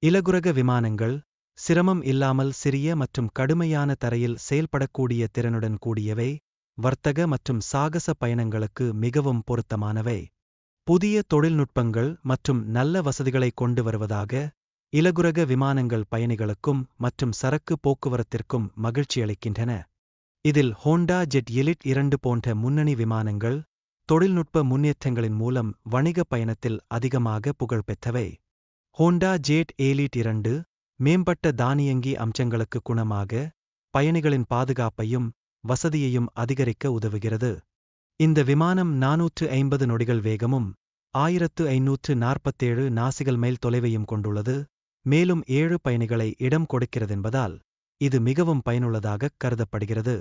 இலகுரக விமானங்கள் சிரமம் இல்லாமல் சிறிய மற்றும் கடுமையான தரையில் செயல்படக்கூடிய திறனுடன் கூடியவை, வர்த்தக மற்றும் சாகச பயணங்களுக்கு மிகவும் பொருத்தமானவை. புதிய தொழில்நுட்பங்கள் மற்றும் நல்ல வசதிகளை கொண்டு வருவதாக இலகுரக விமானங்கள் பயணிகளுக்கும் மற்றும் சரக்கு போக்குவரத்திற்கும் மகிழ்ச்சியளிக்கின்றன. இதில் ஹோண்டா ஜெட் எலிட் 2 போன்ற முன்னணி விமானங்கள் தொழில்நுட்ப முன்னேற்றங்களின் மூலம் வணிக பயணத்தில் அதிகமாக புகழ்பெற்றவை. ஹோண்டா ஜெட் எலிட் 2 மேம்பட்ட தானியங்கி அம்சங்களுக்கு குணமாக பயணிகளின் பாதுகாப்பையும் வசதியையும் அதிகரிக்க உதவுகிறது. இந்த விமானம் 450 நொடிகள் வேகமும் 1547 நாசிகள் மைல் தொலைவையும் கொண்டுள்ளது, மேலும் 7 பயணிகளை இடம் கொடுக்கிறதென்பதால் இது மிகவும் பயனுள்ளதாக கருதப்படுகிறது.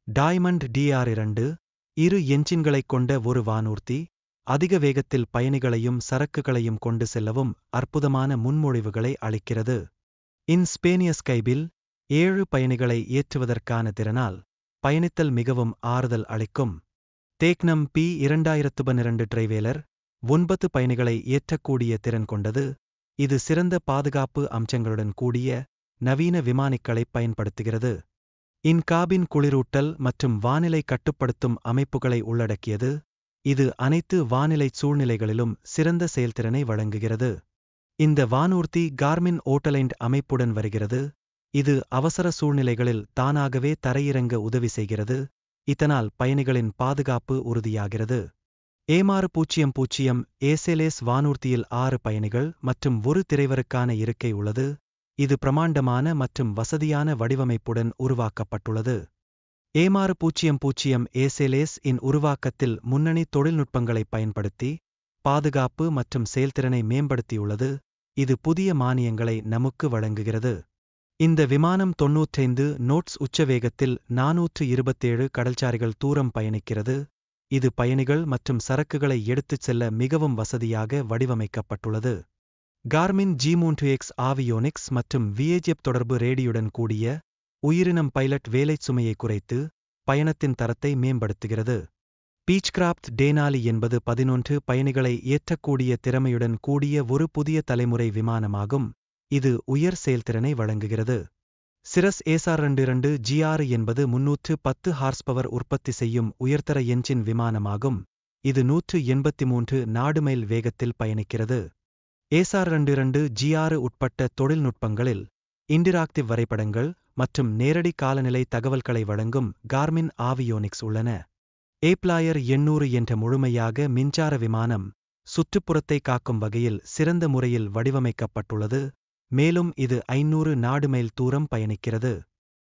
டைமண்ட் DR2 2 என்ஜின்களைக் கொண்ட ஒரு வானூர்தி அதிக வேகத்தில் பயணிகளையும் சரக்குகளையும் கொண்டு செல்லவும் அற்புதமான முன்மொழிவுகளை அளிக்கிறது. இன்-ஸ்பேனிய ஸ்கைபில் 7 பயணிகளை ஏற்றுவதற்கான திறனால் பயணித்தல் மிகவும் ஆறுதல் அளிக்கும். தேக்னம் P2012 ட்ரைவேலர் 9 பயணிகளை ஏற்றக்கூடிய திறன் கொண்டது. இது சிறந்த பாதுகாப்பு அம்சங்களுடன் கூடிய நவீன விமானிகளைப் பயன்படுத்துகிறது. இன்-காபின் குளிரூட்டல் மற்றும் வானிலை கட்டுப்படுத்தும் அமைப்புகளை உள்ளடக்கியது. இது அனைத்து வானிலை சூழ்நிலைகளிலும் சிறந்த செயல்திறனை வழங்குகிறது. இந்த வானூர்தி கார்மின் ஓட்டலைண்ட் அமைப்புடன் வருகிறது. இது அவசர சூழ்நிலைகளில் தானாகவே தரையிறங்க உதவி செய்கிறது. இதனால் பயணிகளின் பாதுகாப்பு உறுதியாகிறது. ஏமாறு 00 ஏசெலேஸ் வானூர்தியில் 6 பயணிகள் மற்றும் ஒரு திரைவருக்கான இருக்கை உள்ளது. இது பிரமாண்டமான மற்றும் வசதியான வடிவமைப்புடன் உருவாக்கப்பட்டுள்ளது. ஏமாறு 00 ஏசெலேஸ் இன் உருவாக்கத்தில் முன்னணி தொழில்நுட்பங்களைப் பயன்படுத்தி பாதுகாப்பு மற்றும் செயல்திறனை மேம்படுத்தியுள்ளது. இது புதிய மானியங்களை நமக்கு வழங்குகிறது. இந்த விமானம் 95 knots உச்சவேகத்தில் 427 கடல்சாரிகள் தூரம் பயணிக்கிறது. இது பயணிகள் மற்றும் சரக்குகளை எடுத்துச் செல்ல மிகவும் வசதியாக வடிவமைக்கப்பட்டுள்ளது. கார்மின் G3X ஆவியோனிக்ஸ் மற்றும் VHF தொடர்பு ரேடியுடன் கூடிய உயிரினம் பைலட் வேலைச் சுமையை குறைத்து பயணத்தின் தரத்தை மேம்படுத்துகிறது. பீச்கிராப்ட் டேனாலி என்பது 11 பயணிகளை ஏற்றக்கூடிய திறமையுடன் கூடிய ஒரு புதிய தலைமுறை விமானமாகும். இது உயர் செயல்திறனை வழங்குகிறது. சிரஸ் ASR-22 G6 என்பது 310 ஹார்ஸ்பவர் உற்பத்தி செய்யும் உயர்தர என்ஜின் விமானமாகும். இது 183 நாடு மைல் வேகத்தில் பயணிக்கிறது. ASR-22 G6 உட்பட்ட தொழில்நுட்பங்களில் இன்டராக்டிவ் வரைபடங்கள் மற்றும் நேரடி காலநிலை தகவல்களை வழங்கும் கார்மின் ஆவியோனிக்ஸ் உள்ளன. ஏப்லாயர் 800 என்ற முழுமையாக மின்சார விமானம் சுற்றுப்புறத்தை காக்கும் வகையில் சிறந்த முறையில் வடிவமைக்கப்பட்டுள்ளது, மேலும் இது 500 நாடு மைல் தூரம் பயணிக்கிறது.